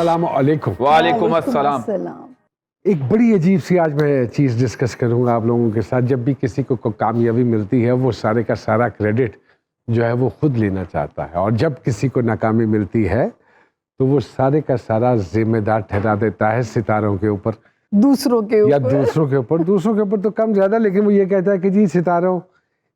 अस्सलाम वालेकुम। वालेकुम अस्सलाम। एक बड़ी अजीब सी आज मैं चीज़ डिस्कस करूंगा आप लोगों के साथ। जब भी किसी को कामयाबी मिलती है वो सारे का सारा क्रेडिट जो है वो खुद लेना चाहता है, और जब किसी को नाकामी मिलती है तो वो सारे का सारा जिम्मेदार ठहरा देता है सितारों के ऊपर, दूसरों के ऊपर या दूसरों के ऊपर तो कम ज्यादा, लेकिन वो ये कहता है कि जी सितारों,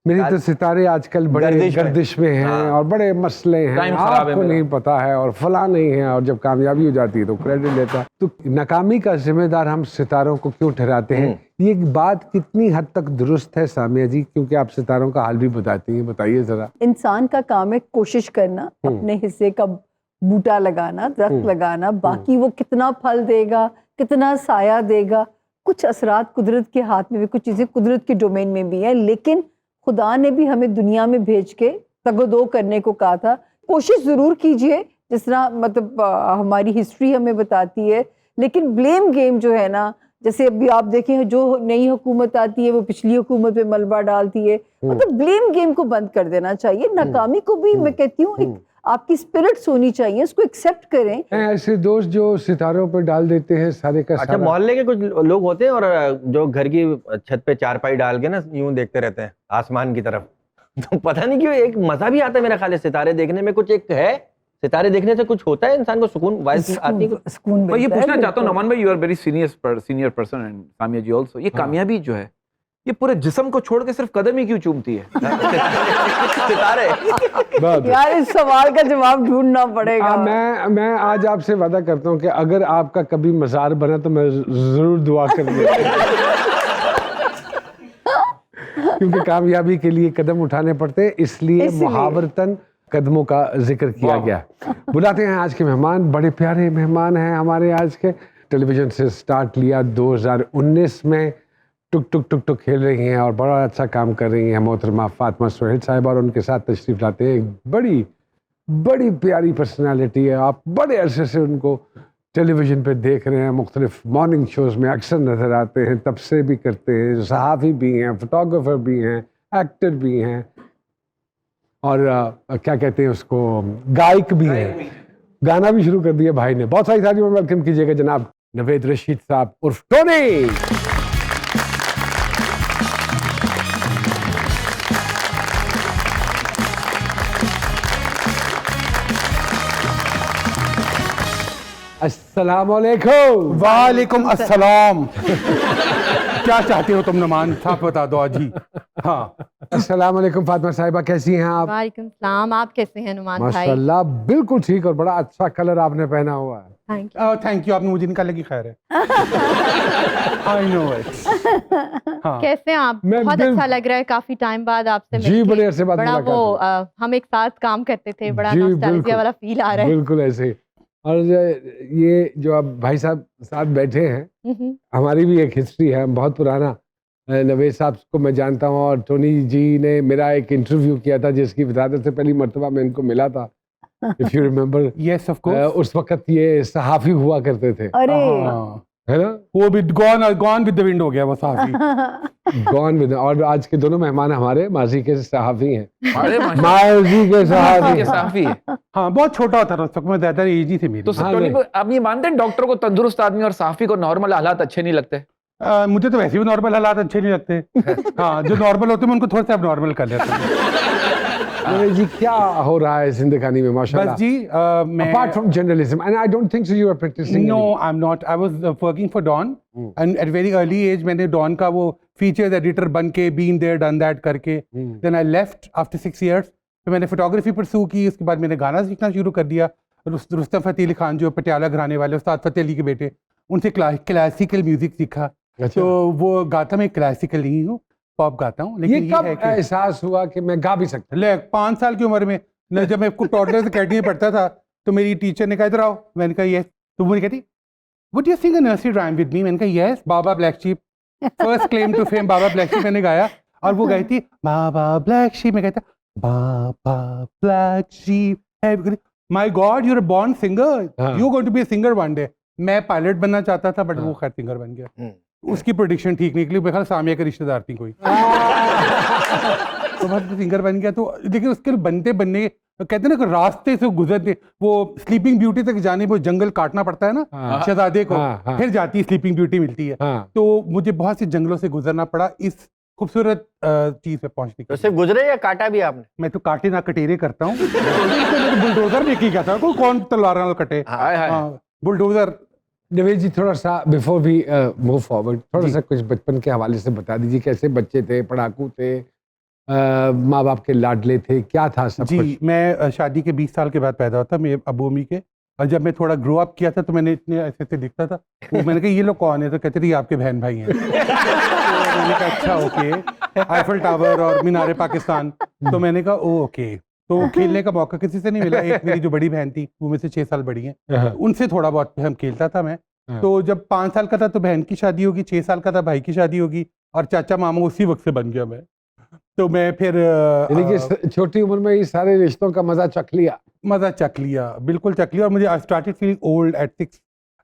मेरी तो सितारे आजकल बड़े गर्दिश में हैं और बड़े मसले हैं, आपको नहीं पता है और फला नहीं है, और जब कामयाबी हो जाती है तो क्रेडिट लेता है। तो नाकामी का जिम्मेदार हम सितारों को क्यों ठहराते हैं? ये बात कितनी हद तक दुरुस्त है सामिया जी, क्योंकि आप सितारों का हाल भी बताती हैं, बताइए जरा। इंसान का काम है कोशिश करना, अपने हिस्से का बूटा लगाना, दरख्त लगाना, बाकी वो कितना फल देगा, कितना साया देगा, कुछ असरात कुदरत के हाथ में भी, कुछ चीजें कुदरत के डोमेन में भी है, लेकिन खुदा ने भी हमें दुनिया में भेज के तगोदो करने को कहा था। कोशिश जरूर कीजिए, जिस तरह मतलब हमारी हिस्ट्री हमें बताती है, लेकिन ब्लेम गेम जो है ना, जैसे अभी आप देखें जो नई हुकूमत आती है वो पिछली हुकूमत पे मलबा डालती है, मतलब ब्लेम गेम को बंद कर देना चाहिए। नाकामी को भी मैं कहती हूँ एक आपकी स्पिरिट्स होनी चाहिए, उसको एक्सेप्ट करें। ऐसे दोस्त जो सितारों पे डाल देते हैं सारे का अच्छा, मोहल्ले के कुछ लोग होते हैं और जो घर की छत पे चारपाई डाल के ना यूं देखते रहते हैं आसमान की तरफ, तो पता नहीं क्यों एक मजा भी आता है मेरा ख्याल है सितारे देखने में। कुछ एक है, सितारे देखने से कुछ होता है, इंसान को सुकून वाइज आती है। सुकून मैं ये पूछना चाहता हूँ नमान भाई, you are very senior person and Samiya ji also, ये कामयाबी जो है ये पूरे जिस्म को छोड़ के सिर्फ कदम ही क्यों चूमती है? सितारे यार इस सवाल का जवाब ढूंढना पड़ेगा। मैं आज आपसे वादा करता हूँ कि अगर आपका कभी मज़ार बना तो मैं जरूर दुआ करूंगा। क्योंकि कामयाबी के लिए कदम उठाने पड़ते हैं, इसलिए मुहावरतन कदमों का जिक्र किया गया। बुलाते हैं आज के मेहमान, बड़े प्यारे मेहमान हैं हमारे आज के। टेलीविजन से स्टार्ट लिया 2019 में, टुक टुक टुक टुक खेल रही हैं और बड़ा अच्छा काम कर रही हैं मोहतरमा फातिमा सोहेल साहिब, और उनके साथ तशरीफ लाते हैं एक बड़ी बड़ी प्यारी पर्सनालिटी है। आप बड़े अरसे से उनको टेलीविज़न पे देख रहे हैं, मुख्तलिफ मॉर्निंग शोज़ में अक्सर नज़र आते हैं, तबसरे भी करते हैं, सहाफ़ी भी हैं, फोटोग्राफर भी हैं, एक्टर भी हैं, और क्या कहते हैं उसको, गायक भी हैं। गाना भी शुरू कर दिया भाई ने। बहुत सारी तालियों में वेलकम कीजिएगा जनाब नवेद रशीद साहब उर्फ टोनी। अस्सलाम वालेकुम। वालेकुम अस्सलाम। क्या चाहते हो तुम नमान साहब, बता दो आज ही। हाँ, अस्सलाम वालेकुम फातिमा साहिबा, कैसी हैं आप? वालेकुम सलाम, आप कैसे हैं नुमान भाई? माशाल्लाह बिल्कुल ठीक, और बड़ा अच्छा कलर आपने पहना हुआ है। थैंक यू, आपने मुझे इनका लगी खैर है। I know it. हाँ, कैसे हैं आप? बहुत अच्छा लग रहा है काफी टाइम बाद आपसे जी, बड़े अरसे बाद बड़ा मुलाकात वो हम एक साथ काम करते थे, बड़ा जी, नॉस्टैल्जिया वाला फील आ रहा है। बिल्कुल ऐसे ही। और ये जो आप भाई साहब साथ बैठे हैं, हमारी भी एक हिस्ट्री है, बहुत पुराना। नवेद साहब को मैं जानता हूँ, और टोनी जी ने मेरा एक इंटरव्यू किया था जिसकी विदादत से पहली मर्तबा मैं इनको मिला था, if you remember. Yes of course. उस वक्त ये सहाफी हुआ करते थे, अरे है ना? वो भी गॉन विद द विंड हो गया वो साहब। Gone with. और आज के दोनों मेहमान हमारे माजी के सहाफी हैं। अरे माजी के सहाफी। साफी है। हाँ, बहुत छोटा था उस वक्त, मैं ज्यादा एज ही थे मेरी। तो टोनी को आप ये मानते हैं डॉक्टर को तंदुरुस्त आदमी और साफी को नॉर्मल हालात अच्छे नहीं लगते? मुझे तो वैसे भी नॉर्मल हालात अच्छे नहीं लगते। हाँ, जो नॉर्मल होते हैं मैं उनको थोड़ा सा अब नॉर्मल कर लेता हूँ। जी क्या हो रहा है जिंदगानी में माशाल्लाह? बस जी, मैं apart from journalism, and I don't think so you are practicing No, anymore. I'm not. I was working for Dawn, and at very early age मैंने Dawn का वो features editor बन के been there done that करके, then I left after 6 years. फिर मैंने photography pursue की, उसके बाद मैंने गाना सीखना शुरू कर दिया। रुस्तम फ़तेह अली खान जो पटियाला घराने वाले उस्ताद फ़तेह अली के बेटे, उनसे क्लासिकल म्यूजिक सीखा। तो वो गाता मैं क्लासिकल नहीं हूँ, पॉप गाता हूँ। लेकिन ये कब एहसास हुआ कि मैं गा भी सकता? ले 5 साल की उम्र में जब मैं टॉडलर्स अकेडमी में पढ़ता था, तो मेरी टीचर ने कहा इधर आओ। मैंने कहा यस। तो मुझे कहती would you sing a nursery rhyme with me? मैंने कहा yes. Baa black sheep, first claim to fame baa black sheep मैंने गाया, और वो गाई थी बाबा ब्लैक शीप। मैं कहता baa baa black sheep, my god you are a born singer, you are going to be a singer one day. मैं pilot बनना चाहता था, बट वो खैर सिंगर बन गया। उसकी प्रोडिक्शन ठीक निकली, मेरे ख्याल सामिया के रिश्तेदार थी कोई। तो बस सिंगर बन गया। तो लेकिन उसके बनने कहते हैं ना कि रास्ते से गुजरते, वो स्लीपिंग ब्यूटी तक जाने वो जंगल काटना पड़ता है ना हाँ। शहजादे को, हाँ। फिर जाती है स्लीपिंग ब्यूटी मिलती है। हाँ। तो मुझे बहुत से जंगलों से गुजरना पड़ा इस खूबसूरत चीज पे पहुंचने के तो लिए। सिर्फ गुजरे या काटा भी आपने? मैं तो काटे ना कटेरे करता हूँ। बुलडोजर ने की कहता है कौन तलवार नाल कटे। हाय हाय। हाँ, बुलडोजर। निवेश जी थोड़ा सा बिफोर वी मूव फॉरवर्ड थोड़ा जी। सा कुछ बचपन के हवाले से बता दीजिए, कैसे बच्चे थे, पढ़ाकू थे, माँ बाप के लाडले थे, क्या था सब जी कुछ? मैं शादी के 20 साल के बाद पैदा होता मेरे अबू अम्मी के, और जब मैं थोड़ा ग्रो अप किया था तो मैंने इतने ऐसे ऐसे दिखता था, वो मैंने कहा ये लोग कौन है, तो कहते थे ये आपके बहन भाई हैं। तो मैंने कहा अच्छा ओके, आईफल टावर और मीनार पाकिस्तान, तो मैंने कहा ओ ओके। तो खेलने का मौका किसी से नहीं मिला। एक मेरी जो बड़ी बहन थी वो मुझसे 6 साल बड़ी है, हाँ। उनसे थोड़ा बहुत हम खेलता था मैं। हाँ। तो जब 5 साल का था तो बहन की शादी होगी, 6 साल का था भाई की शादी होगी, और चाचा मामा उसी वक्त से बन गया मैं। तो मैं फिर यानी कि छोटी उम्र में ये सारे रिश्तों का मजा चख लिया। मज़ा चख लिया, बिल्कुल चख लिया। और मुझे I started feeling old at 6।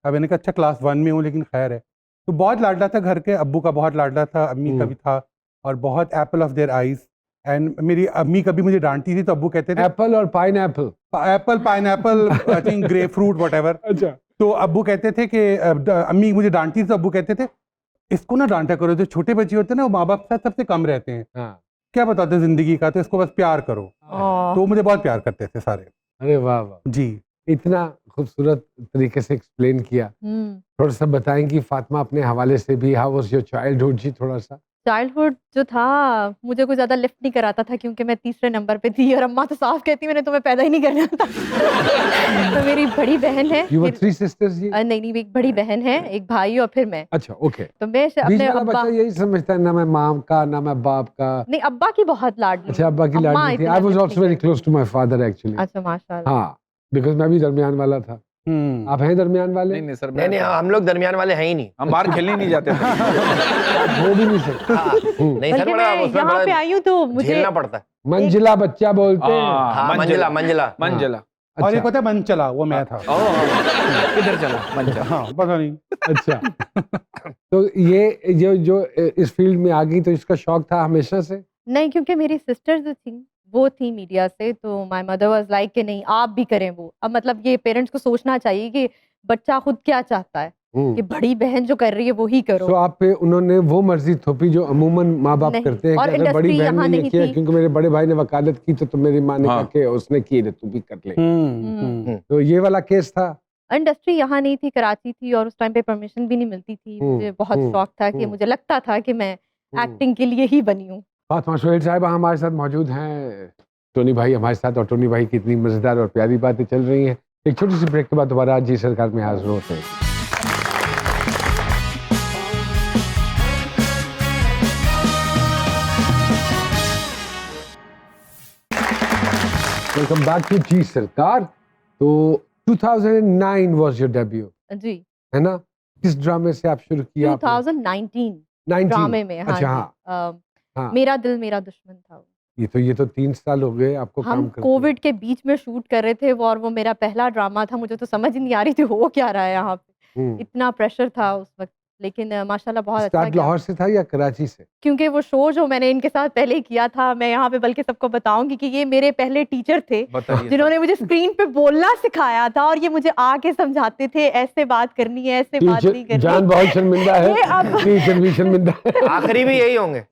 अब मैंने कहा अच्छा क्लास 1 में हूँ, लेकिन खैर है। तो बहुत लाडला था घर के, अब्बू का बहुत लाडला था, अम्मी का भी था, और बहुत Apple of their eyes. And मेरी अम्मी कभी मुझे डांटती थी तो अब्बू कहते थे एप्पल और pine Apple. Apple, pineapple, I think grep fruit whatever. अच्छा। तो अब्बू कहते थे कि अम्मी मुझे डांटती थी तो अब्बू कहते थे इसको ना डांटा करो, जो छोटे बच्चे होते हैं ना वो माँ बाप के साथ सबसे कम रहते हैं, हाँ। क्या बताते जिंदगी का, तो इसको बस प्यार करो। तो वो मुझे बहुत प्यार करते थे सारे। अरे वाह वाह, जी इतना खूबसूरत तरीके से एक्सप्लेन किया। थोड़ा सा बताएंगी फातिमा अपने हवाले से भी, हाउ वाज योर चाइल्डहुड जी? थोड़ा सा चाइल्डहुड जो था मुझे कुछ ज्यादा लिफ्ट नहीं कराता था क्योंकि मैं तीसरे नंबर पे थी और अम्मा तो साफ कहती मैंने तुम्हें पैदा ही नहीं करना था। तो मेरी बड़ी बहन है, यू वर 3 सिस्टर्स जी? नहीं एक बड़ी बहन है, एक भाई और फिर मैं। अच्छा ओके। तो मैं बीच अपने वाला अब्बा, बच्चा यही समझता है ना मैं माँ का ना मैं बाप का। नहीं अब्बा की बहुत लाडली अच्छा अब्बा की अम्मा लाडली थी। इतना आई वाज lift आल्सो नहीं वेरी करती। Close to my father actually. अच्छा माशाल्लाह। हाँ, बिकॉज़ मैं भी दरमियान वाला था। आप हैं दरमियान वाले? नहीं नहीं सर, नहीं नहीं, हम लोग दरमियान वाले हैं ही नहीं। हम बाहर खेलने नहीं जाते थे। आप हो भी नहीं सकते। नहीं सर, बल्कि बड़ा मैं उसमें यहाँ पे बड़ा आई हूँ तो मुझे झेलना पड़ता है। मंजिला बच्चा बोलते हैं। हाँ, मंजिला मंजिला। मंजिला। और अच्छा, एक होता है मन चला, वो मैं था। किधर चला मंजिला? हाँ पता नहीं। अच्छा। तो ये जो इस फील्ड में आ गई तो इसका शौक था हमेशा से? नहीं क्योंकि मेरी सिस्टर जो थी वो थी मीडिया से, तो माय मदर वाज लाइक कि नहीं आप भी करें वो। अब मतलब ये पेरेंट्स को सोचना चाहिए कि बच्चा खुद क्या चाहता है, कि बड़ी बहन जो कर रही है वो ही करो। तो आप पे उन्होंने वो मर्जी थोपी जो अमूमन माँ बाप नहीं, करते हैं और कि अगर बड़ी industry बहन यहाँ ने ये नहीं किया थी। क्योंकि मेरे बड़े भाई ने वकालत की तो मेरी माँ ने हाँ। कहा कि उसने की है तू भी कर ले। हम्म। तो ये वाला केस था। इंडस्ट्री यहाँ नहीं थी, कराची थी, और उस टाइम पे परमिशन भी नहीं मिलती थी। मुझे बहुत शौक था कि मुझे लगता था कि मैं एक्टिंग के लिए ही बनी हूँ। फातिमा सोहेल साहिबा हमारे साथ मौजूद हैं, टोनी भाई हमारे साथ, और टोनी भाई की इतनी मजेदार और प्यारी बातें चल रही हैं। एक छोटी सी ब्रेक के बाद दोबारा जी सरकार में हाजिर होते हैं। वेलकम बैक टू जी सरकार। तो 2009 वाज योर डेब्यू, जी है ना? किस ड्रामे से आप शुरू किया आपने? 2019 19? ड्रामे में। हाँ अच्छा जी। हाँ। हाँ। मेरा दिल मेरा दुश्मन था वो। ये तो 3 साल हो गए आपको काम हम करते। कोविड के बीच में शूट कर रहे थे वो, और वो मेरा पहला ड्रामा था। मुझे तो समझ ही नहीं आ रही थी हो क्या रहा है यहाँ पे। हम्म। इतना प्रेशर था उस वक्त, लेकिन माशाल्लाह बहुत अच्छा स्टार्ट गया। लाहौर से था या कराची से? क्योंकि वो शो जो मैंने इनके साथ पहले ही किया था, मैं यहाँ पे बल्कि सबको बताऊंगी कि ये मेरे पहले टीचर थे बताइए। जिन्होंने मुझे स्क्रीन पे बोलना सिखाया था, और ये मुझे आके समझाते थे ऐसे बात करनी है, ऐसे बात नहीं टीचर जान करनी। बहुत शर्मिंदा है, ये अब- टीचर भी शर्मिंदा है। आखिरी भी यही होंगे।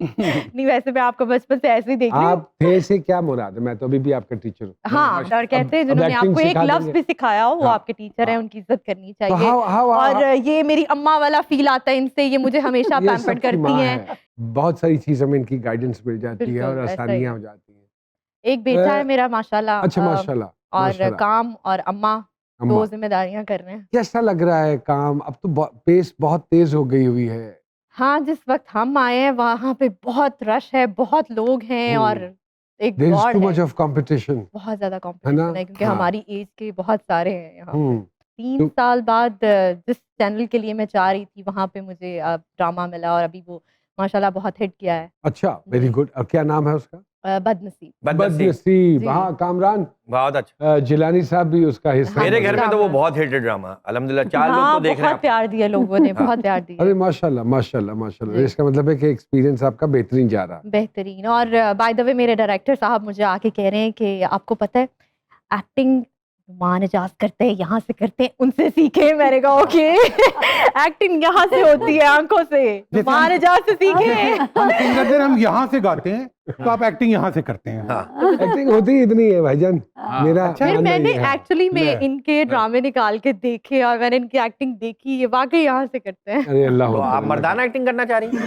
नहीं वैसे मैं आपको बचपन से ऐसे ही देख रही हूँ। आप थे से क्या मुराद है? मैं तो अभी भी आपका टीचर हूँ। हाँ, और कहते हैं अब जिन्होंने acting आपको एक सिखा लफ्ज देंगे। भी सिखाया हो वो हाँ, आपके टीचर हैं, उनकी इज्जत करनी तो चाहिए। और ये मेरी अम्मा वाला फील आता है इनसे, ये मुझे हमेशा ये पैम्पर्ड सबकी करती माँ हैं। है। बहुत सारी चीजों में इनकी गाइडेंस मिल जाती है बिल्कुल, और ऐसा ही आसानियां है। हो जाती हैं। एक बेटा है मेरा माशाल्लाह। अच्छा माशाल्लाह। और माशाल्लाह। काम और अम्मा अम्मा, दो जिम्मेदारियां कर रहे हैं। कैसा लग रहा है काम? अब तो पेस बहुत तेज हो गई हुई है। हाँ, जिस वक्त हम आए हैं वहाँ पे बहुत रश है, बहुत लोग हैं, और एक देयर इज गॉड टू है। Much of competition. बहुत ज्यादा है ना? कंपटीशन है क्योंकि हाँ। हमारी एज के बहुत सारे हैं यहाँ। 3 तो- साल बाद जिस चैनल के लिए मैं जा रही थी वहाँ पे मुझे ड्रामा मिला, और अभी वो माशाल्लाह बहुत हिट किया है। अच्छा, वेरी जी। गुड। और क्या नाम है उसका? बदनसीब। बदनसीब, जी। हाँ कामरान बहुत अच्छा। जिलानी साहब भी उसका हिस्सा हाँ, मेरे घर में तो वो कामरान। बहुत हिट ड्रामा, अल्हम्दुलिल्लाह 4 लोग हाँ, तो देख रहे बहुत हैं। प्यार दिया लोगों ने, बहुत प्यार अरे दिया। माशाल्लाह माशाल्लाह माशाल्लाह, जी। इसका मतलब है कि एक्सपीरियंस आपका बेहतरीन जा रहा है। बेहतरीन। और बाय द वे मेरे डायरेक्टर साहब मुझे आके कह रहे हैं कि आपको पता है एक्टिंग मान एजाज करते हैं, यहाँ से करते हैं, उनसे सीखे। मैंने कहा ओके एक्टिंग यहाँ से होती है, आंखों से, जैसे मान हम- एजाज से सीखे। हम सिंगर हम यहाँ से गाते हैं, तो आप एक्टिंग यहाँ से करते हैं। हाँ। एक्टिंग होती ही इतनी है भाईजान, हाँ। मेरा अच्छा, फिर मानना मैंने ये है। एक्चुअली में ले। इनके ड्रामे निकाल के देखे और मैंने इनकी एक्टिंग देखी, ये वाकई यहाँ से करते हैं। अरे अल्लाह तो अकबर, आप अल्लाह मर्दाना एक्टिंग करना चाह रही हैं?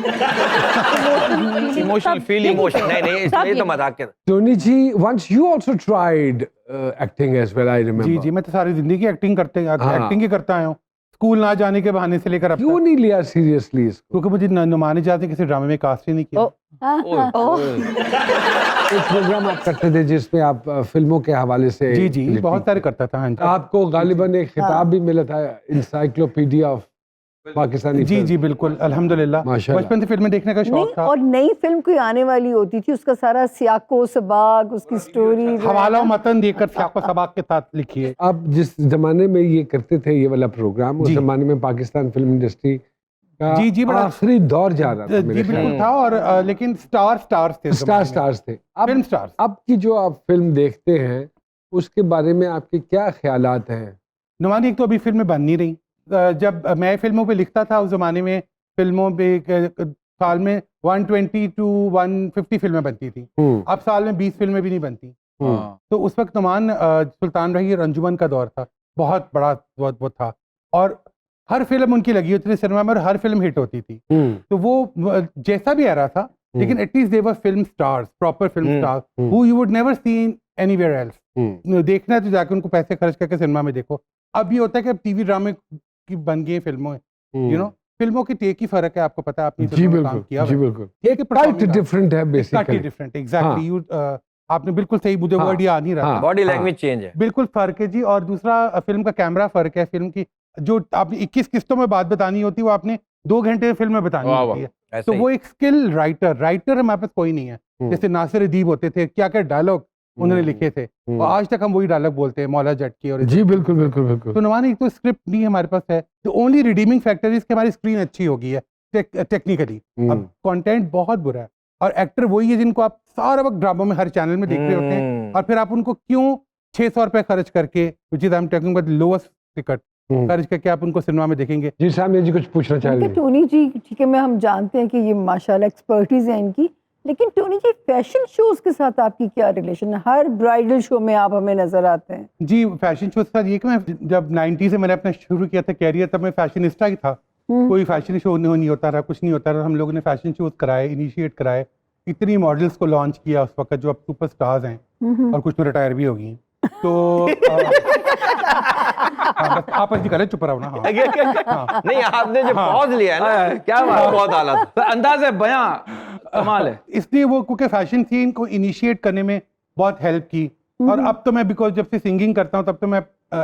इमोशनल फील इमोशन नहीं इसमें तो मजाक के। Akbar. Tony ji, once you also tried acting as well, I remember. जी जी, मैं तो सारी जिंदगी एक्टिंग हाँ। एक्टिंग ही करता आया हूँ, स्कूल ना जाने के बहाने से लेकर अब क्यों तक। नहीं लिया सीरियसली इसको? क्योंकि मुझे नुमाने जाते किसी ड्रामे में कास्ट ही नहीं किया। ओह। एक प्रोग्राम आप करते थे जिसमें आप फिल्मों के हवाले से जी जी, बहुत सारे करता था। हाँ जी। आपको गालिबन एक खिताब भी मिला था, इंसाइक्लोपीडिया ऑफ पाकिस्तानी जी फिल्म। जी बिल्कुल, अल्हम्दुलिल्लाह। माशाल्लाह। बचपन से फिल्में देखने का शौक नहीं, था। और नई फिल्म कोई आने वाली होती थी, उसका सारा सियाको सबाक, उसकी स्टोरी हवाला और मतन देखकर सियाको सबाक के साथ लिखी है। आप जिस जमाने में ये करते थे ये वाला प्रोग्राम, उस जी। जमाने में पाकिस्तान फिल्म इंडस्ट्री का जी, जी, बड़ा- आखिरी दौर जा रहा था जी मेरे ख्याल बिल्कुल में। था। और लेकिन स्टार्स थे उस स्टार जमाने में। स्टार्स थे। फिल्म अब स्टार्स। अब की जो आप फिल्म देखते हैं उसके बारे में आपके क्या ख्यालात हैं? नुमानी, एक तो अभी फिल्में बन नहीं रही। जब मैं फिल्मों पे लिखता था उस जमाने में, फिल्मों पे साल में 120 टू 150 फिल्में बनती थी। अब साल में 20 फिल्में भी नहीं बनती। हाँ। तो उस वक्त नुमान सुल्तान रही और अंजुमन का दौर था, बहुत बड़ा वो था। और हर फिल्म उनकी लगी होती थी सिनेमा में और हर फिल्म हिट होती थी। तो वो जैसा भी आ रहा था, लेकिन at least they were film stars, proper film stars who you would never seen anywhere else. देखना है तो जाके उनको पैसे खर्च करके सिनेमा में देखो। अब ये होता है कि अब टीवी ड्रामे की बन गई फिल्मों, यू नो, फिल्मों की टेक ही फर्क है, आपको पता है, आपने जी फिल्मों में काम बिल्कुल, किया जी हुआ है। बिल्कुल। एक काइट performing art, डिफरेंट है slightly basically. different, exactly, you, आपने बिल्कुल सही, मुझे हाँ, वर्ड याद नहीं रहा हाँ। था। बॉडी लैंग्वेज चेंज है। बिल्कुल फर्क है जी। और दूसरा फिल्म का कैमरा फर्क है। फिल्म की जो आपने 21 किस्तों में बात बतानी होती है वो आपने 2 घंटे फिल्म में बतानी वाह, होती है। ऐसे तो ही। वो एक स्किल राइटर हमारे पास कोई नहीं है। जैसे नासिर अदीब होते थे, क्या क्या डायलॉग उन्होंने लिखे थे, और आज तक हम वही डायलॉग बोलते हैं, मौला जट की। और जी बिल्कुल बिल्कुल बिल्कुल। तो नुमानी, एक तो स्क्रिप्ट नहीं हमारे पास है। The only redeeming factor is कि हमारी स्क्रीन अच्छी हो गई है टेक्निकली। अब कंटेंट बहुत बुरा है और एक्टर वही है जिनको आप सारा वक्त ड्रामों में हर चैनल में देख रहे होते हैं, और फिर आप उनको क्यों 600 रुपए खर्च करके, which is I am talking about lowest ticket, खर्च करके आप उनको सिनेमा में देखेंगे। जी सामने जी कुछ पूछना चाह रहे उनके हैं? टोनी जी, ठीक है, मैं हम जानते हैं कि ये माशाल्लाह एक्सपर्टीज है इनकी, लेकिन टोनी जी फैशन शोज के साथ आपकी क्या रिलेशन है? हर ब्राइडल शो में आप हमें नजर आते हैं। जी, फैशन शो के साथ ये कि मैं जब 90 से मैंने अपना शुरू किया था कैरियर, तब मैं फैशनिस्टा ही था। कोई फैशन शो नहीं होता रहा, कुछ नहीं होता रहा। हम लोगों ने फैशन शोज कराए, इनिशिएट कराए, इतनी मॉडल्स को लॉन्च किया उस वक्त जो अब सुपर स्टार्स हैं, और कुछ तो रिटायर भी हो गई हैं। तो हाँ, बस आप जी करें, चुप रहो ना। हाँ। नहीं, आपने जो पॉज लिया है ना, क्या बात है। बहुत आला था। तो अंदाज है बयां कमाल है। इसलिए वो, क्योंकि फैशन सीन को इनिशिएट करने में बहुत हेल्प की। और अब तो मैं, बिकॉज जब से सिंगिंग करता हूँ, तब तो मैं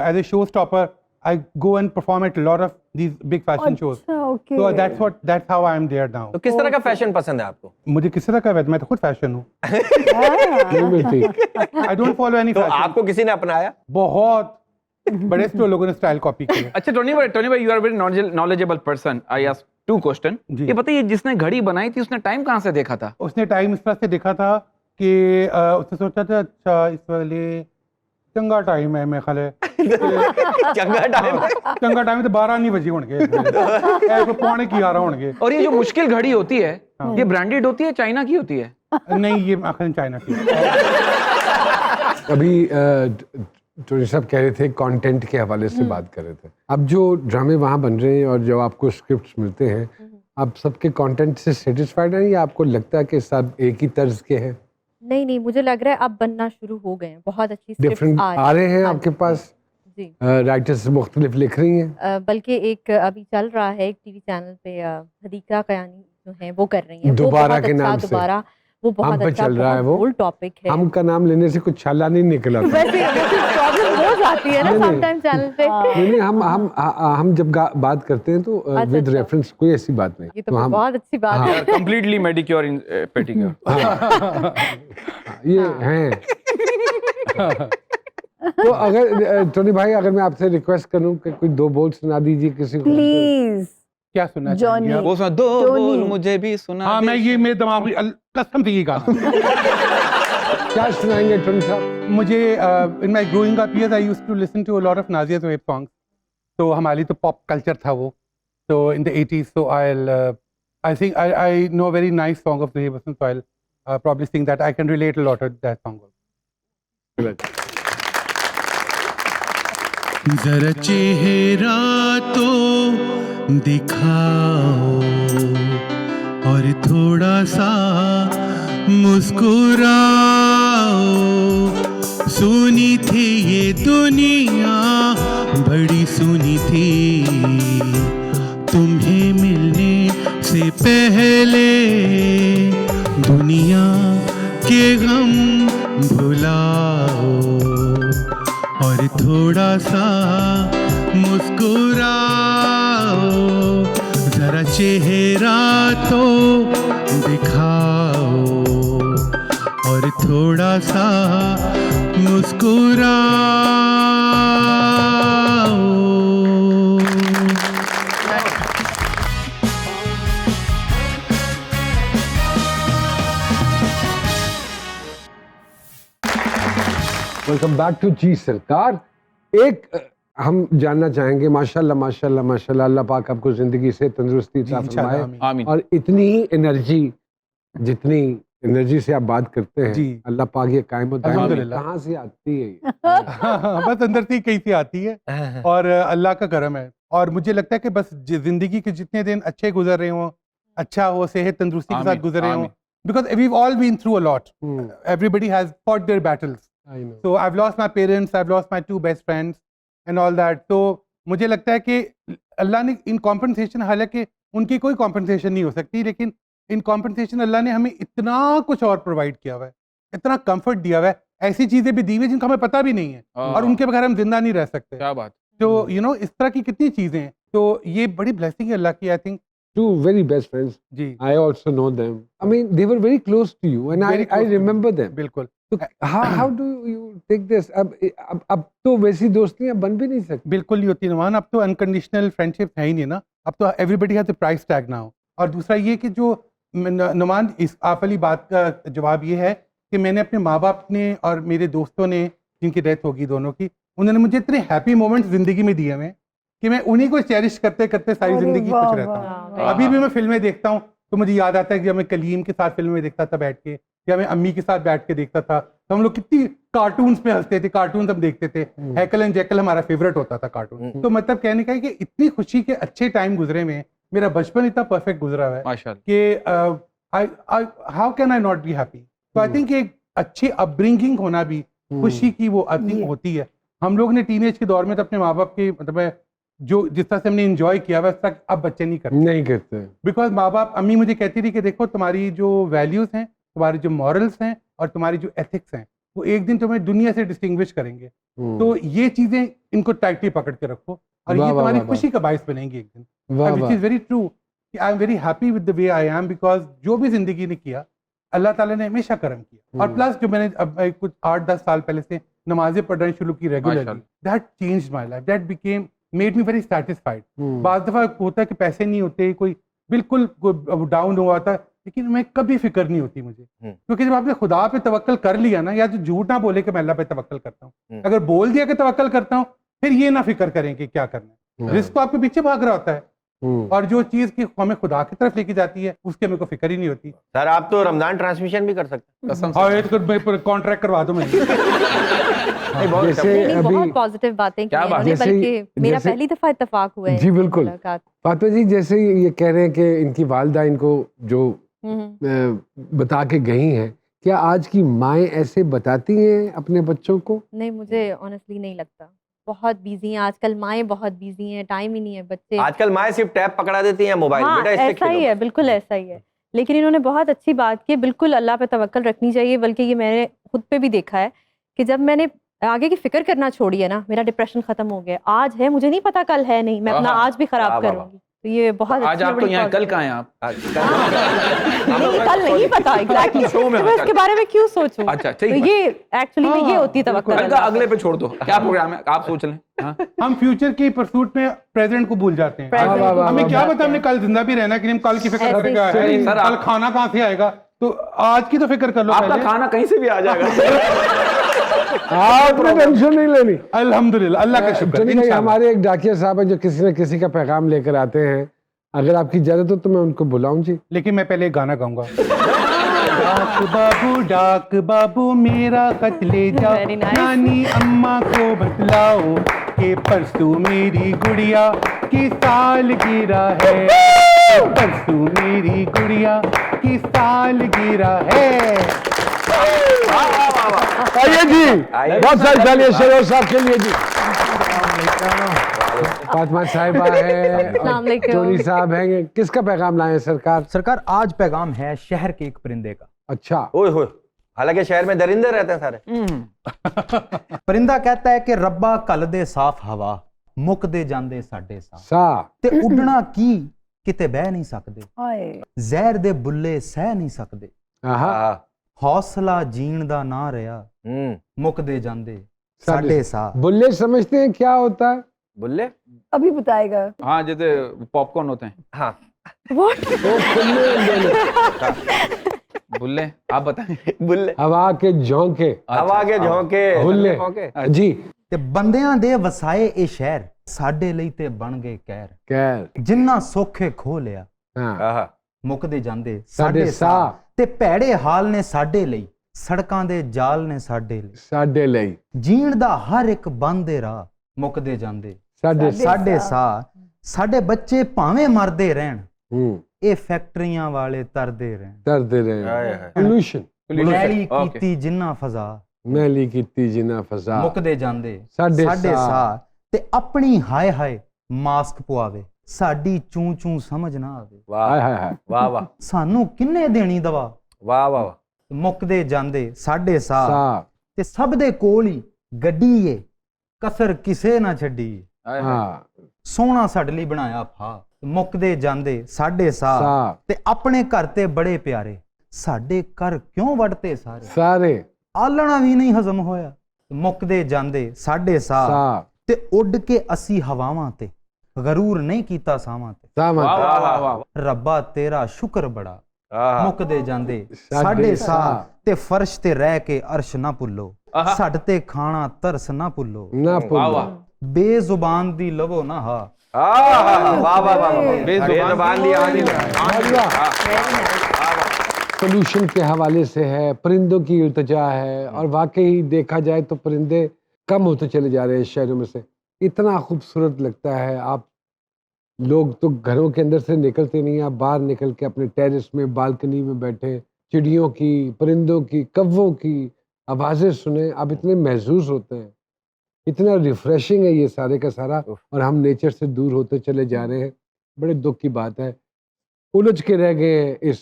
as a show stopper I go and perform at lot of these big fashion shows. अच्छा, okay. So that's how I am there now. तो किस तरह का फैशन पसंद है आपको? मुझे किस तरह का वैसे, मैं तो खुद फैशन हूँ। नहीं मिलती। I don't follow any तो fashion. आपको किसी ने अपनाया? बहुत बड़े स्टोर लोगों ने स्टाइल कॉपी किया। अच्छा टोनी भाई, you are very knowledgeable person. I ask 2 question. जी। ये बताइए, जिसने घड़ी बनाई थी उसने टाइम कहाँ से देखा था? उसने टाइम इस तरह से देखा था कि उसने सोचा था, अच्छा इस वाले चंगा टाइम है, मैं ख्याल है चंगा टाइम है। चंगा टाइम तो 12 नहीं बजे होंगे, ऐसे पौने की 11 होंगे। और ये जो मुश्किल घड़ी होती है, ये ब्रांडेड होती है, चाइना की होती है? नहीं, ये आखिर चाइना की। अभी टोनी साहब कह रहे थे कंटेंट के हवाले से बात कर रहे थे। अब जो ड्रामे वहाँ बन रहे हैं और जो आपको स्क्रिप्ट्स मिलते हैं, आप सबके कंटेंट से सेटिस्फाइड हैं या आपको लगता है कि सब एक ही तर्ज के हैं? नहीं, मुझे लग रहा है अब बनना शुरू हो गए हैं, बहुत अच्छी स्क्रिप्ट्स डिफरेंट आ रहे हैं आपके पास? जी। राइटर्स मुख्तलिफ लिख रही हैं? बल्कि एक अभी चल रहा है एक टीवी चैनल पे, हदीका कयानी जो है वो कर रही हैं, वो दोबारा बहुत के अच्छा नाम से। दोबारा वो बहुत पे अच्छा, चल रहा है बहुत वो। बोल्ड टॉपिक है। हम का नाम लेने से कुछ छाला नहीं निकला था। वैसे प्रॉब्लम हो जाती है ना नहीं, नहीं। समटाइम चैनल पे। नहीं हम जब बात करते हैं तो अच्छा, विद अच्छा। रेफरेंस कोई ऐसी बात नहीं। ये तो फिर बहुत अच्छी बात हाँ। है। कंप्लीटली मेडिक्योर इन पेडिक्योर। ये हैं। तो अगर टोनी भाई, अगर मैं आपसे रिक्वेस्ट करूं कि कोई 2 बोल सुना दीजिए किसी को। प्लीज क्या सुनना जॉनी। चाहेंगे आप? वो सुना, दो टोनी। बोल मुझे भी सुना हाँ, दे। मैं ये मेरे दिमाग में कसम से ये गाना क्या सुनाएंगे टोनी साहब? मुझे in my growing up years I used to listen to a lot of Nazia Zohaib songs. तो हमारी तो पॉप कल्चर था वो, तो in the 80s, so I think I know a very nice song of Zuhaib Hasan, so I'll probably sing that. I can relate a lot with that song. जरा चेहरा तो दिखाओ और थोड़ा सा मुस्कुराओ, सुनी थी ये दुनिया बड़ी सुनी थी, तुम्हें मिलने से पहले दुनिया के गम भुलाओ और थोड़ा सा मुस्कुराओ, जरा चेहरा तो दिखाओ और थोड़ा सा मुस्कुराओ। वेलकम बैक टू जी सरकार। एक हम जानना चाहेंगे, माशाल्लाह माशाल्लाह माशाल्लाह, अल्लाह पाक आपको जिंदगी से तंदुरुस्ती अता इंशाल्लाह, फरमाए आमीन। आमीन। और इतनी ही एनर्जी, जितनी एनर्जी से आप बात करते हैं, जी। अल्लाह पाक ये कायम और दायम। अल्हम्दुलिल्लाह। कहाँ से आती है ये? बस अंदर से ही कहीं से आती है और अल्लाह का करम है। और मुझे लगता है कि बस जिंदगी के जितने दिन अच्छे गुजर रहे हों, अच्छा हो, सेहत तंदुरुस्ती के साथ आमीन, गुजर रहे हों, आमीन। because we've all been through a lot. Hmm, Everybody has fought their battles. I know. So I've lost my parents, I've lost my 2 best friends and all that. तो मुझे लगता है कि अल्लाह ने इन कॉम्पनसेशन, हालांकि उनकी कोई कॉम्पनसेशन नहीं हो सकती, लेकिन इन कॉम्पनसेशन अल्लाह ने हमें इतना कुछ और प्रोवाइड किया हुआ है, इतना कंफर्ट दिया हुआ है, ऐसी चीज़ें भी दी हुई हैं जिनका हमें पता भी नहीं है और उनके बगैर हम जिंदा नहीं रह सकते। क्या बात। तो यू नो इस तरह की कितनी चीज़ें हैं, तो ये बड़ी ब्लेसिंग है अल्लाह की, I think. 2 very best friends. जी, I also know them. I mean, they were very close to you, and Very I close to me. remember them. बिल्कुल। तो how do you take this? अब तो वैसी दोस्तियां बन भी नहीं सकती। बिल्कुल नहीं होती नुमान, अब तो अनकंडीशनल फ्रेंडशिप है ही नहीं ना, अब तो everybody has a price tag now. और दूसरा ये कि जो नुमान, इस आप वाली बात का जवाब ये है कि मैंने अपने माँ बाप ने और मेरे दोस्तों ने, जिनकी डेथ होगी दोनों की, उन्होंने मुझे इतने हैप्पी मोमेंट्स जिंदगी में दिए हैं कि मैं उन्हीं को चेरिश करते करते सारी अरे जिंदगी वाह, खुश रहता वाह, हूँ। वाह। अभी भी मैं फिल्में देखता हूँ तो मुझे याद आता है कि जब मैं कलीम के साथ फिल्में देखता था बैठ के, या मैं अम्मी के साथ बैठ के देखता था, तो हम लोग कितनी कार्टून्स पे हंसते थे, कार्टून्स हम देखते थे। हैकल एंड जैकल हमारा फेवरेट होता था कार्टून। तो मतलब कहने का है कि इतनी खुशी के अच्छे टाइम गुजरे में, मेरा बचपन इतना परफेक्ट गुजरा हुआ है माशाल्लाह। कि how can I not be happy. तो आई थिंक एक अच्छी अपब्रिंगिंग होना भी खुशी की वो आई थिंक ये। होती है। हम लोग ने टीनेज के दौर में तो अपने माँ बाप के मतलब जो जिस तरह से हमने एंजॉय किया हुआ, तक अब बच्चे नहीं करते। नहीं करते। बिकॉज माँ बाप, अम्मी मुझे कहती थी कि देखो तुम्हारी जो वैल्यूज हैं, तुम्हारी जो मॉरल्स हैं और तुम्हारी जो एथिक्स हैं, वो एक दिन तुम्हें दुनिया से डिस्टिंग्विश करेंगे। तो ये चीजें इनको टाइटली पकड़ के रखो और वाह, ये वाह, तुम्हारी वाह, खुशी का बायस बनेंगी एक दिन। वाह विच वाह। इज वेरी ट्रू कि I am very happy with the way I am, because जो भी जिंदगी ने किया अल्लाह ताला ने हमेशा करम किया। और प्लस जो मैंने अब कुछ 8-10 साल पहले से नमाजें पढ़ना शुरू की रेगुलरली, माशाल्लाह। That changed my life, that became made me very satisfied. बाज़ दफ़ा होता है कि पैसे नहीं होते, कोई बिल्कुल डाउन हुआ था, लेकिन मैं कभी फिक्र नहीं होती मुझे, क्योंकि जब आपने खुदा पे तवक्कल कर लिया ना, या जो झूठ ना बोले कि मैं अल्लाह पे तवक्कल करता हूँ, अगर बोल दिया कि तवक्कल करता हूँ, फिर ये ना फिक्र करें कि क्या करना है। रिस्क तो आपके पीछे भाग रहा होता है और जो चीज की हमें खुदा की तरफ लेके जाती है उसके मेरे को फिक्र ही नहीं होती। सर आप तो रमजान ट्रांसमिशन भी कर सकते कसम से। हाँ, ये तो कॉन्ट्रैक्ट करवा दो मुझे। हैं। बहुत जैसे नहीं, अभी बहुत पॉजिटिव बातें की क्या हैं बात। इन्होंने, जैसे- बल्कि मेरा जैसे- पहली दफा इत्तेफाक हुआ है जी, इनसे बिल्कुल। मुलाकात। फातिमा जी, जैसे ये कह रहे हैं कि इनकी वालिदा इनको जो बता के गई हैं, क्या आज की माएँ ऐसे बताती हैं अपने बच्चों को? नहीं, मुझे ऑनेस्टली नहीं लगता। बहुत बिजी हैं आजकल माएँ, बहुत बिजी हैं, टाइम ही नहीं है बच्चे। आजकल माएँ सिर्फ टैब पकड़ा देती हैं मोबाइल, हाँ, बेटा इससे ऐसा ही खेलो। है, बिल्कुल ऐसा ही है। लेकिन इन्होंने बहुत अच्छी बात की, बिल्कुल अल्लाह पे तवक्कल रखनी चाहिए। बल्कि ये मैंने खुद पे भी देखा है कि जब मैंने आगे की फिक्र करना छोड़ी है ना, मेरा डिप्रेशन खत्म हो गया। आज है, मुझे नहीं पता कल है नहीं, मैं अपना आज भी खराब वाह, वाह, करूंगी। तो ये बहुत आज आप तो यहाँ, कल कहाँ हैं आप? नहीं, कल नहीं पता एग्जैक्टली, शो में मैं इसके बारे में क्यों सोचूं। अच्छा, तो ठीक है। ये एक्चुअली में ये होती है तवक्कुल कल का अल्लाह पे। अगले पे छोड़ दो, क्या प्रोग्राम है आप सोच लें। हाँ? हम फ्यूचर की परसूट में प्रेजेंट को भूल जाते हैं। Present वाह, वाह, हमें वाह, क्या वाह, पता हमने कल जिंदा भी रहना है कि नहीं, हम कल की फिक्र ऐसे करेगा ही। है सर, कल खाना कहाँ से आएगा, तो आज की तो फिक्र कर लो आपका पहले। खाना कहीं से भी आ जाएगा। आपने टेंशन नहीं लेनी। अल्हम्दुलिल्लाह, अल्लाह का शुक्र। चलिए भाई, इंशाअल्लाह। हमारे एक डाकिया साहब हैं जो किसी न किसी का पैगाम लेकर आते हैं। अगर आपकी इजाजत हो तो मैं उनको बुलाऊं जी। लेकिन मैं पहले एक गाना गाऊंगा। डाक बाबू मेरा खत ले जाओ, Very nice. नानी अम्मा को बतलाओ कि परसों मेरी गुड़िया की सालगिरह है, परसों मेरी गुड़िया की सालगिरह है। आइए जी, बहुत सारी तालियां शेरों साहब के लिए जी। फातिमा साहिबा है, अस्सलाम वालेकुम। चोरी साहब हैं। किसका पैगाम लाए हैं सरकार? सरकार आज पैगाम है शहर के एक परिंदे का। अच्छा, ओए होए, हालांकि शहर में दरिंदे रहते हैं सारे। परिंदा कहता है कि रब्बा कल दे साफ हवा मुकदे जांदे साडे साह सा ते उड़ना की किते बह नहीं सकदे, हाय ਜ਼ਹਿਰ ਦੇ ਬੁੱਲੇ ਸਹਿ ਨਹੀਂ ਸਕਦੇ, आहा, ਹੌਸਲਾ ਜੀਣ ਦਾ ਨਾ ਰਿਹਾ ਮੁਕਦੇ ਜਾਂਦੇ ਸਾਡੇ ਸਾਹ। बुल्ले समझते हैं क्या होता है? बुल्ले, अभी बताएगा। हाँ, जैसे पॉपकॉर्न होते हैं। हाँ, बुल्ले, आप बताएं। बुल्ले, हवा के झोंके। हवा के झोंके, बुल्ले झोंके। जी, ਤੇ ਬੰਦਿਆਂ ਦੇ ਵਸਾਏ ਇਹ ਸ਼ਹਿਰ ਸਾਡੇ ਲਈ ਤੇ ਬਣ ਗਏ ਕਹਿਰ, कैर, ਜਿੰਨਾ ਸੋਖੇ ਖੋ ਲਿਆ हाँ, आहा, ਮੁਕਦੇ ਜਾਂਦੇ साडे ਸਾਡੇ साह, ਸਾਹ। ਤੇ ਭੈੜੇ ਹਾਲ ਨੇ ਸਾਡੇ ਲਈ, ਸੜਕਾਂ ਦੇ ਜਾਲ ਨੇ ਸਾਡੇ ਲਈ, साडे लई, ਜੀਣ ਦਾ ਹਰ ਇੱਕ ਬੰਦੇ ਰਾਹ ਮੁਕਦੇ ਜਾਂਦੇ साडे ਸਾਡੇ ਸਾਹ। ਸਾਡੇ ਬੱਚੇ ਭਾਵੇਂ ਮਰਦੇ ਰਹਿਣ, हम्म, ਇਹ ਫੈਕਟਰੀਆਂ ਵਾਲੇ ਤਰਦੇ ਰਹਿਣ। दर्द रहे हाय, हाय। पोल्यूशन, ਮੈਲੀ Okay. ਕੀਤੀ ਜਿੰਨਾ ਫਜ਼ਾ मैली की जिना फसा, ਮੁਕਦੇ ਜਾਂਦੇ ਸਾਡੇ ਸਾਡੇ ਸਾਹ। ਸਾਹ। ਤੇ ਆਪਣੀ ਹਾਏ ਹਾਏ ਮਾਸਕ ਪਵਾਵੇ, ਸਾਡੀ ਚੂੰ ਚੂੰ ਸਮਝ ਨਾ ਆਵੇ, वाह हाय हाय हाय, वाह वाह ਸਾਨੂੰ ਕਿੰਨੇ ਦੇਣੀ ਦਵਾ वाह वाह वाह। ਮੁਕਦੇ ਜਾਂਦੇ ਸਾਡੇ ਸਾਹ। सा, ਤੇ ਸਭ ਦੇ ਕੋਲ ਹੀ ਗੱਡੀ ਏ, ਕਸਰ ਕਿਸੇ ਨਾ ਛੱਡੀ, हाँ, ਸੋਹਣਾ ਸਾਡੇ ਲਈ ਬਣਾਇਆ ਫਾ, ਮੁਕਦੇ ਜਾਂਦੇ ਸਾਡੇ ਸਾਹ। सा, ਤੇ ਆਪਣੇ ਘਰ ਤੇ ਬੜੇ ਪਿਆਰੇ, ਸਾਡੇ ਘਰ ਕਿਉਂ ਵੜਤੇ ਸਾਰੇ, सारे, ਆਲਣਾ ਵੀ ਨਹੀਂ ਹਜ਼ਮ ਹੋਇਆ, ਮੁੱਕਦੇ ਜਾਂਦੇ ਸਾਡੇ ਸਾਹ। सा, ਤੇ ਉੱਡ ਕੇ ਅਸੀਂ ਹਵਾਵਾਂ ਤੇ ਗਰੂਰ ਨਹੀਂ ਕੀਤਾ ਸਾਵਾਂ ਤੇ, सामत, वाह वाह वाह वाह। ਰੱਬਾ ਤੇਰਾ ਸ਼ੁਕਰ ਬੜਾ आहा, ਮੁੱਕਦੇ ਜਾਂਦੇ ਸਾਡੇ ਸਾਡੇ ਸਾਹ। ਸਾਹ। ਤੇ ਫਰਸ਼ ਤੇ ਰਹਿ ਕੇ ਅਰਸ਼ ਨਾ ਭੁੱਲੋ, ਆਹਾ। ਛੱਡ ਤੇ ਖਾਣਾ ਤਰਸ ਨਾ ਭੁੱਲੋ, ना वाह पुल, वाह। ਬੇਜ਼ੁਬਾਨ ਦੀ ਲਵੋ ਨਾ ਹਾ। आहा, वाह वाह वाह वाह। बेजुबान बेजुबान दी आवाज़ ही पोल्यूशन के हवाले से है, परिंदों की इल्तिजा है, और वाकई देखा जाए तो परिंदे कम होते चले जा रहे हैं शहरों में से। इतना खूबसूरत लगता है, आप लोग तो घरों के अंदर से निकलते नहीं, आप बाहर निकल के अपने टेरेस में, बालकनी में बैठे चिड़ियों की, परिंदों की, कौवों की आवाज़ें सुने, आप इतने महसूस होते हैं, इतना रिफ्रेशिंग है ये सारे का सारा। और हम नेचर से दूर होते चले जा रहे हैं, बड़े दुख की बात है। उलझ के रह गए हैं इस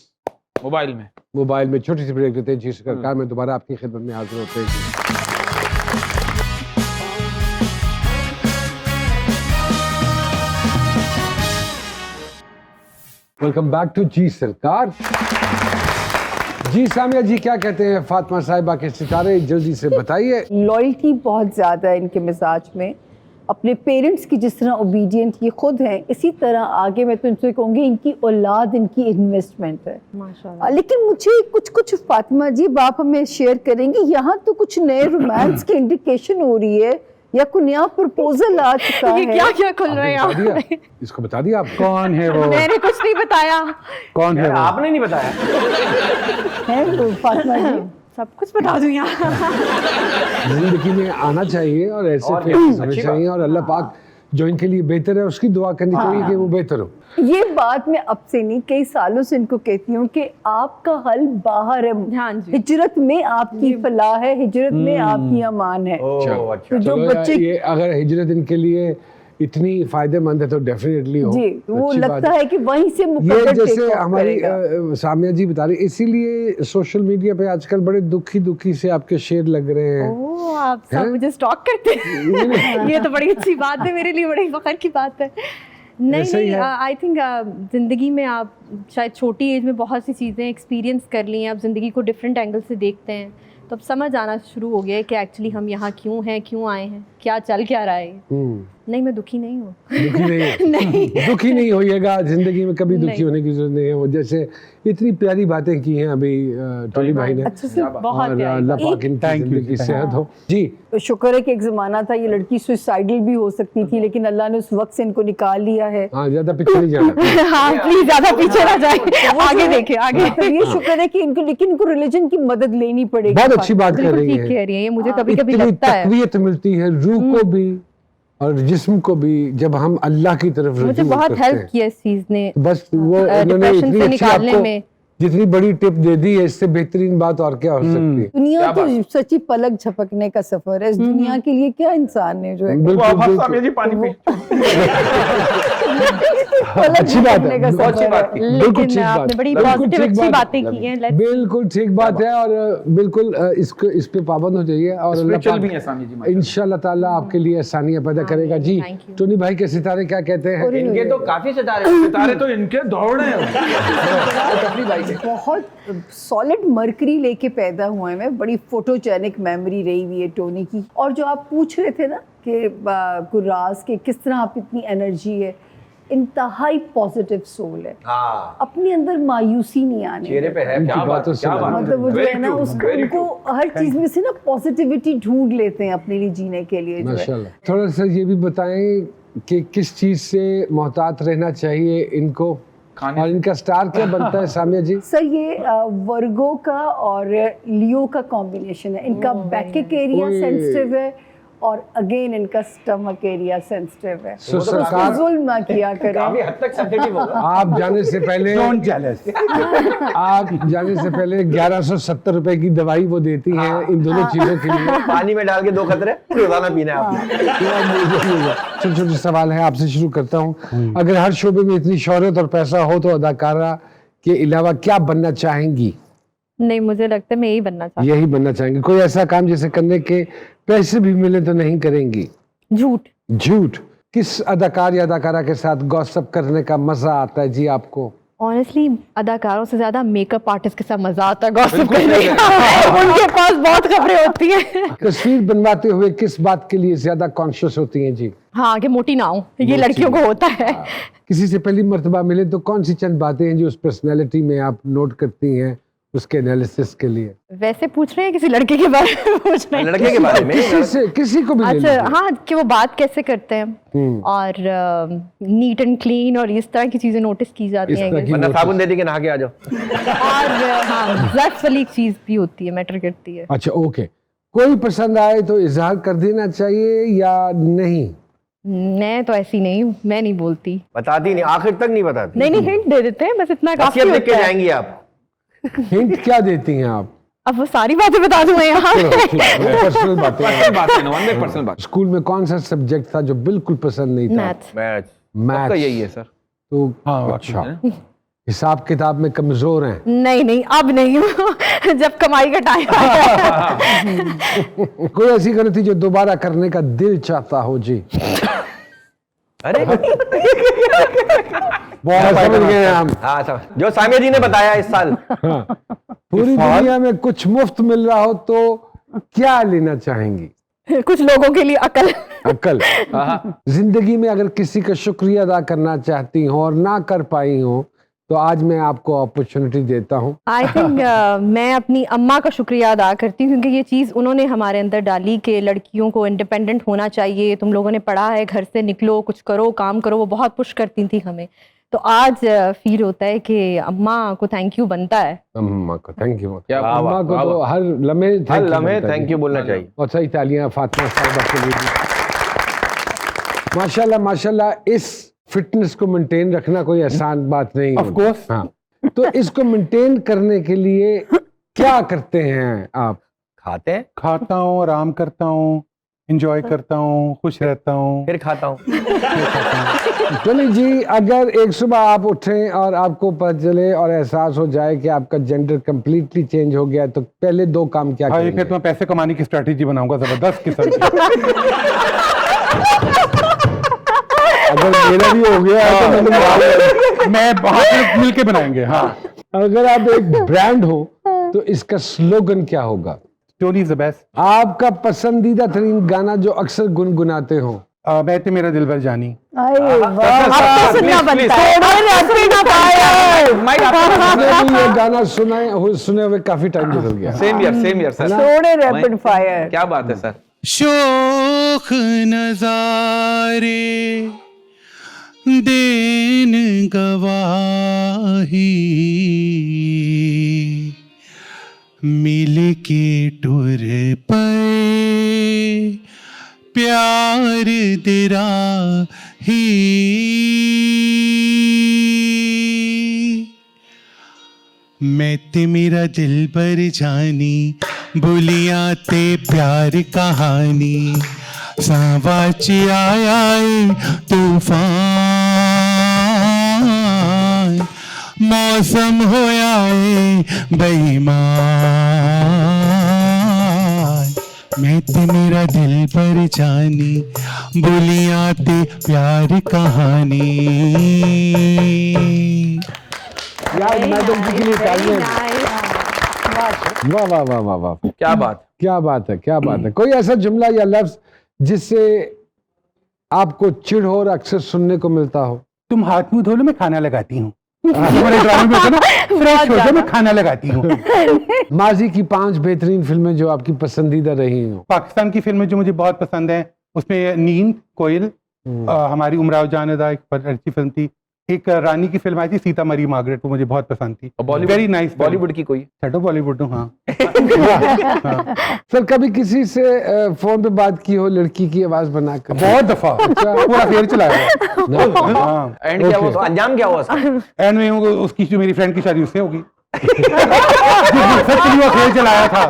मोबाइल में। मोबाइल में। छोटी सी ब्रेक देते हैं जी, सरकार में दोबारा आपकी खिदमत में हाजिर होते हैं जी। वेलकम बैक टू जी सरकार। जी सामिया जी, क्या कहते हैं फातिमा साहिबा के सितारे, जल्दी से बताइए। लॉयल्टी बहुत ज़्यादा है इनके मिजाज में, अपने पेरेंट्स की जिस तरह ओबीडियंट ये खुद हैं, इसी तरह आगे मैं तो इनसे कहूँगी इनकी औलाद इनकी इन्वेस्टमेंट है। माशाल्लाह। लेकिन मुझे कुछ फातिमा जी आप हमें शेयर करेंगे, यहाँ तो कुछ नए रोमांस की इंडिकेशन हो रही है या कोई नया प्रपोजल आ चुका ये है। क्या क्या खुल रहा है आपने बता यहाँ दिया? इसको बता दिया आपको? कौन है वो? मैंने कुछ नहीं बताया। कौन है वो? आपने नहीं बताया। है वो फातिमा जी? सब कुछ बता दूं यहाँ। जिंदगी में आना चाहिए और ऐसे और फेस होने अच्छी चाहिए, और अल्लाह पाक जो इनके लिए बेहतर है उसकी दुआ करनी चाहिए कि वो बेहतर हो। ये बात मैं अब से नहीं कई सालों से इनको कहती हूँ कि आपका हल बाहर है। हाँ जी। हिजरत में आपकी फलाह है, हिजरत में आपकी अमान है। ओह तो अच्छा। जो चलो बच्चे ये अगर हिजरत इनके लिए इतनी फायदेमंद है तो डेफिनेटली हो। जी, वो अच्छी बात लगता है कि वहीं से ये मुकद्दर जैसे take off हमारी करेगा। सामिया जी बता रही, इसीलिए सोशल मीडिया पे आजकल बड़े दुखी से आपके शेर लग रहे हैं। ओह, आप सब हैं? मुझे स्टॉक करते हैं। ये तो बड़ी अच्छी बात है, मेरे लिए बड़ी फख्र की बात है। नहीं ऐसा ही नहीं, है। आई थिंक ज़िंदगी में आप शायद छोटी एज में बहुत सी चीज़ें एक्सपीरियंस कर ली हैं, आप ज़िंदगी को डिफरेंट एंगल से देखते हैं, तो अब समझ आना शुरू हो गया है कि एक्चुअली हम यहाँ क्यों हैं, क्यों आए हैं, क्या चल क्या रहा है। नहीं, मैं दुखी नहीं हूँ। दुखी नहीं है। नहीं। दुखी नहीं होइएगा, जिंदगी में कभी दुखी नहीं। होने की जरूरत नहीं है। वो जैसे इतनी प्यारी बातें की हैं अभी टोनी भाई ने, अच्छा से बहुत और प्यारी अल्लाह बात। पाक इनकी Thank you, जिंदगी thank सेहत हो जी। शुक्र है कि एक जमाना था ये लड़की सुसाइडल भी हो सकती थी, लेकिन अल्लाह ने उस वक्त से इनको निकाल लिया है। हाँ, ज्यादा पीछे नहीं जाना। हाँ, प्लीज ज़्यादा पीछे ना जाए, आगे देखिए, आगे। तो ये शुक्र है कि इनको, लेकिन इनको रिलीजन की मदद लेनी पड़ेगी। बहुत अच्छी बात कर बिल्कुल रही ठीक है। कह रही है, ये मुझे कभी कभी इतनी लगता है। तकवीयत मिलती है रूह को भी और जिस्म को भी जब हम अल्लाह की तरफ मुझे रुजू बहुत करते हेल्प हैं। किया इस चीज़ ने, बस वो उन्होंने डिप्रेशन इतनी से अच्छी निकालने आपको में। जितनी बड़ी टिप दे दी है, इससे बेहतरीन बात और क्या हो सकती है। दुनिया तो सच्ची पलक झपकने का सफर है। इस दुनिया के लिए क्या इंसान है जो है बिल्कुल, सामिया जी पानी पी। पलक अच्छी बात है, झपकने का बहुत सफर अच्छी बात है। की। बिल्कुल लेकिन ठीक बात, आपने बड़ी बिल्कुल पॉजिटिव ठीक अच्छी बात। बातें की हैं। Let's- बिल्कुल ठीक बात है और बिल्कुल इसको इस पे पाबंद हो जाइए और अल्लाह स्पिरिचुअल भी पाक है सामिया जी माशाल्लाह। इंशाल्लाह ताला आपके लिए आसानियां पैदा करेगा जी। Thank you. टोनी भाई के सितारे क्या कहते हैं? इनके तो काफी सितारे हैं। सितारे तो इनके दौड़ रहे हैं। बहुत सॉलिड मरकरी लेके पैदा हुए हैं। मैं बड़ी फोटोजेनिक मेमोरी रही हुई है टोनी की। और जो आप पूछ रहे थे ना कि गुर्राज के किस तरह आप इतनी एनर्जी है, इंतहाई पॉजिटिव सोल है। हाँ, अपने अंदर मायूसी नहीं आने चेहरे पे है इनकी क्या बात बातों है, से क्या बात है। मतलब वो जो Very है ना true, उसको very उनको हर चीज में से ना पॉजिटिविटी ढूंढ लेते हैं अपने लिए जीने के लिए जो है। माशाल्लाह। थोड़ा सा ये भी बताएं कि किस चीज से मोहतात रहना चाहिए इनको खाने और इनका स्टार क्या बनता है सामिया जी? सर ये वर्गो का और लियो का कॉम्बिनेशन है। इनका बैकिक एरिया ओए। सेंसिटिव है और अगेन इनका स्टमक एरिया सेंसिटिव है। So, तो सरकार- जुल्म ना किया काफी करें। हद तक सेंसिटिव होगा। आप जाने से पहले Don't jealous. आप जाने से पहले 1170 रुपए की दवाई वो देती हैं इन दोनों चीजों के लिए। पानी में डाल के 2 कतरे रोजाना पीना है आपने। छोटे छोटे सवाल है, आपसे शुरू करता हूँ। अगर हर शोबे में इतनी शोहरत और पैसा हो तो अदाकारा के अलावा क्या बनना चाहेंगी? नहीं, मुझे लगता है मैं यही बनना चाहती यही बनना चाहेंगी। कोई ऐसा काम जैसे करने के पैसे भी मिले तो नहीं करेंगी? हूँ। झूठ। झूठ। किस अदाकार या अदाकारा के साथ गॉसिप करने का मजा आता है जी आपको? ऑनेस्टली अदाकारों से ज्यादा मेकअप आर्टिस्ट के साथ मजा आता है गॉसिप करने का। उनके पास बहुत खबरें होती हैं। तस्वीर बनवाते हुए किस बात के लिए ज्यादा कॉन्शियस होती हैं जी? हाँ, कि मोटी ना हो, ये लड़कियों को होता है। किसी से पहली मर्तबा मिले तो कौन सी चंद बातें हैं जो उस पर्सनैलिटी में आप नोट करती हैं उसके एनालिसिस के लिए? वैसे पूछ रहे हैं किसी लड़के के बारे में पूछ रहे हैं? लड़के के बारे में किसी को भी ले अच्छा, लीजिए। हाँ, कि वो बात कैसे करते हैं और नीट एंड क्लीन और इस तरह की चीजें नोटिस की जाती इस हैं। तरह की वरना साबुन दे दी कि नहा के आ जाओ। और हाँ, ज़र्फ वाली एक चीज भी होती है, मैटर करती है। अच्छा, ओके। कोई पसंद आए तो इजहार कर देना चाहिए या नहीं? मैं तो ऐसी नहीं हूँ, मैं नहीं बोलती। बताती नहीं, आखिर तक नहीं बताती। नहीं, हिंट दे देते हैं, बस इतना काफी लिख के होता है। जाएंगी आप। हिंट क्या देती हैं आप? अब वो सारी बातें बता दूं मैं यहाँ। पर्सनल बातें पर्सनल बात है, 100% बात। स्कूल में कौन सा सब्जेक्ट था जो बिल्कुल पसंद नहीं था? मैथ। Match math. सबका यही है सर। तो हाँ, अच्छा, हिसाब किताब में कमजोर हैं? नहीं नहीं, अब नहीं हूँ। जब कमाई का टाइम आया। कोई ऐसी गलती जो दोबारा करने का दिल चाहता हो जी? अरे बहुत समझ गए हैं हम। हाँ सब जो सामिया जी ने बताया इस साल। हाँ। पूरी दुनिया में कुछ मुफ्त मिल रहा हो तो क्या लेना चाहेंगी? कुछ लोगों के लिए अकल। अकल। जिंदगी में अगर किसी का शुक्रिया अदा करना चाहती हो और ना कर पाई हो तो आज मैं आपको अपॉर्चुनिटी देता हूँ। आई थिंक मैं अपनी अम्मा का शुक्रिया अदा करती हूँ, क्योंकि ये चीज़ उन्होंने हमारे अंदर डाली कि लड़कियों को इंडिपेंडेंट होना चाहिए, तुम लोगों ने पढ़ा है, घर से निकलो, कुछ करो, काम करो। वो बहुत पुश करती थी हमें। तो आज फील होता है कि अम्मा को थैंक यू बनता है। अम्मा को थैंक यू। क्या वाह, अम्मा को वाह, तो वाह। हर लम्हे हर लम्हे थैंक यू बोलना चाहिए। बहुत सारी तालियां फातिमा साहिबा के लिए भी। माशाल्लाह माशाल्लाह। इस फिटनेस को मेंटेन रखना कोई आसान बात नहीं है। Of course. हाँ, तो इसको मेंटेन करने के लिए क्या करते हैं आप? खाते हैं, खाता हूँ, आराम करता हूँ, इंजॉय करता हूँ, खुश रहता हूँ, फिर खाता हूँ। टोनी जी, अगर एक सुबह आप उठें और आपको पता चले और एहसास हो जाए कि आपका जेंडर कंप्लीटली चेंज हो गया है, तो पहले 2 काम क्या भाई करेंगे? फिर तो मैं पैसे कमाने की स्ट्रैटेजी बनाऊंगा जबरदस्त किस्म की। अगर मेरा भी हो गया है तो मैं वहां पे मिलके बनाएंगे। हाँ, अगर आप एक ब्रांड हो तो इसका स्लोगन क्या होगा? Tony is the best. आपका पसंदीदा तरीन गाना जो अक्सर गुनगुनाते हो? मैं तो मेरा दिलबर जानी। अरे वाह, अब तो please, सुनना please. बनता है। माइक आपके आपने भी ये गाना सुने हुए काफी टाइम गुजर गया। Same year sir. छोड़े रैपिड फायर। क्या बात है सर। शोख नजारे देन गवाही मिल के टुर पर प्यार तेरा ही मैं ते मेरा दिल पर जानी बोलिया ते प्यार कहानी सावाच आया तूफान मौसम होया बेईमान मैं ते मेरा दिल पर जानी बोलिया ते प्यार कहानी। यार मैडम जी के लिए तालियां। वाह वाह वाह वाह वाह, क्या बात। क्या बात है, क्या बात है। कोई ऐसा जुमला या लफ्ज जिससे आपको चिढ़ हो और अक्सर सुनने को मिलता हो? तुम हाथ मुंह धो लो, मैं खाना लगाती हूँ। हमारे ड्रामे में होता है ना, फ्रेश हो जाओ, मैं खाना लगाती हूँ। माजी की 5 बेहतरीन फिल्में जो आपकी पसंदीदा रही हो? पाकिस्तान की फिल्में जो मुझे बहुत पसंद है उसमें नींद, कोयल, हमारी उमराव जान अदा एक अच्छी फिल्म थी। एक रानी की फिल्म आई थी सीता मरी मार्गरेट, वो मुझे बहुत पसंद थी। Very nice. बॉलीवुड की कोई? छठो बॉलीवुड हूँ। हाँ। सर कभी किसी से फोन पे बात की हो लड़की की आवाज बनाकर? बहुत दफा पूरा फेर चलाया। हाँ। एंड क्या हुआ, अंजाम क्या हुआ उसका? एंड में उसकी जो मेरी फ्रेंड की शादी उससे होगी। वो खेल चलाया था।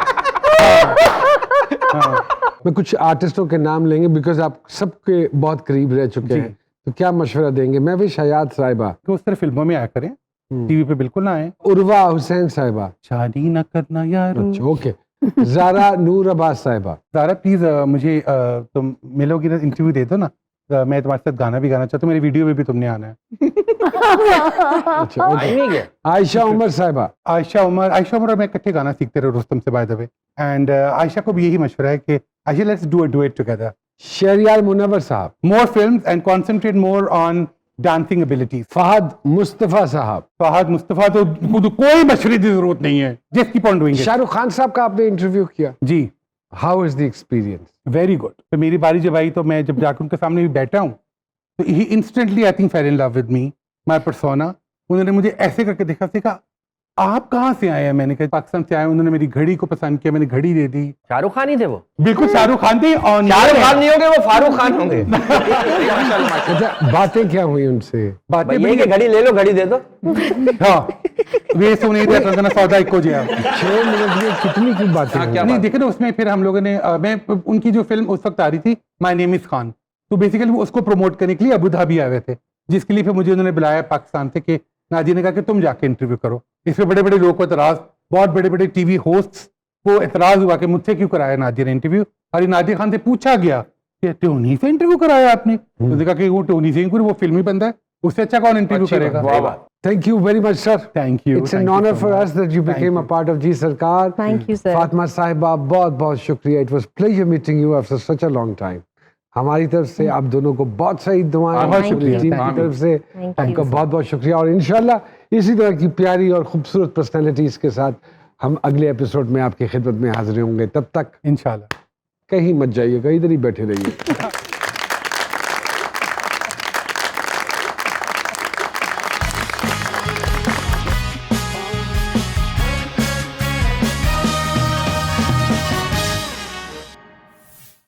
मैं कुछ आर्टिस्टों के नाम लेंगे बिकॉज आप सबके बहुत करीब रह चुके हैं, तो क्या मशवरा देंगे? मैं भी हयात साहिबा। कि उस तरह फिल्मों में आया करें, टीवी पे बिल्कुल ना आए। उर्वा हुसैन साहिबा। शादी न करना यार। अच्छा, ओके। ज़ारा नूर अब्बास साहिबा। ज़ारा प्लीज मुझे तुम मिलोगी ना, इंटरव्यू दे दो ना, मैं तुम्हारे साथ गाना भी गाना चाहता हूँ, मेरे वीडियो में भी तुमने आना है। अच्छा, ओके। आयशा उमर साहिबा। आयशा उमर और मैं इकट्ठे गाना सीखते रहे रुस्तम से, by the way. And Ayesha को भी यही मशवरा है कि Ayesha let's do a duet together. Shahriyar Munawar साहब। More films and concentrate more on dancing abilities. Fahad Mustafa साहब। फहद मुस्तफा तो कोई मशवरे की जरूरत नहीं है, just keep on doing it. Shahrukh Khan साहब का आपने इंटरव्यू किया? जी। How is the experience? Very good. तो मेरी बारी जब आई तो मैं जब जाकर उनके सामने भी बैठा हूँ तो ही instantly I think fell in love with me, my persona. उन्होंने मुझे ऐसे करके देखा, सीखा आप कहाँ से आए हैं? मैंने कहा पाकिस्तान से आए। उन्होंने मेरी घड़ी को पसंद किया, मैंने घड़ी दे दी। शाहरुख खान ही थे वो? बिल्कुल शाहरुख खान थे। शाहरुख खान नहीं होंगे, वो फारूक खान होंगे। अच्छा, बातें क्या हुई उनसे? बातें ये कि घड़ी ले लो, घड़ी दे दो। हाँ, वे सुने थे सौदा को जिया। 6 मिनट में कितनी की बातें हुई? नहीं देखे ना, उसमें फिर हम लोगों ने मैं उनकी जो फिल्म उस वक्त आ रही थी माय नेम इज खान, तो बेसिकली वो उसको प्रमोट करने के लिए अबू धाबी आए हुए थे, जिसके लिए फिर मुझे उन्होंने बुलाया पाकिस्तान से कि नाजी ने कहा कि तुम जाके इंटरव्यू करो। इसमें बड़े बड़े लोगों को एतराज, बहुत बड़े बड़े टीवी होस्ट्स को एतराज हुआ कि मुझसे क्यों कराया नाजी ने इंटरव्यू। और नादिर खान से पूछा गया कि टोनी से इंटरव्यू कराया आपने? उसने कहा कि वो टोनी से वो फिल्मी बंदा है, उससे अच्छा कौन इंटरव्यू करेगा। Thank you very much, sir. Thank you. It's an honor for us that you became a part of G Sarkar. Thank you, sir. Fatima साहिबा, बहुत बहुत शुक्रिया। It was pleasure meeting you after such a long time. हमारी तरफ से आप दोनों को बहुत सारी दुआएं। बहुत शुक्रिया। टीम की तरफ से आपका बहुत बहुत शुक्रिया। और इंशाल्लाह इसी तरह की प्यारी और खूबसूरत पर्सनैलिटीज के साथ हम अगले एपिसोड में आपकी खिदमत में हाजिर होंगे। तब तक इंशाल्लाह कहीं मत जाइएगा, इधर ही बैठे रहिए।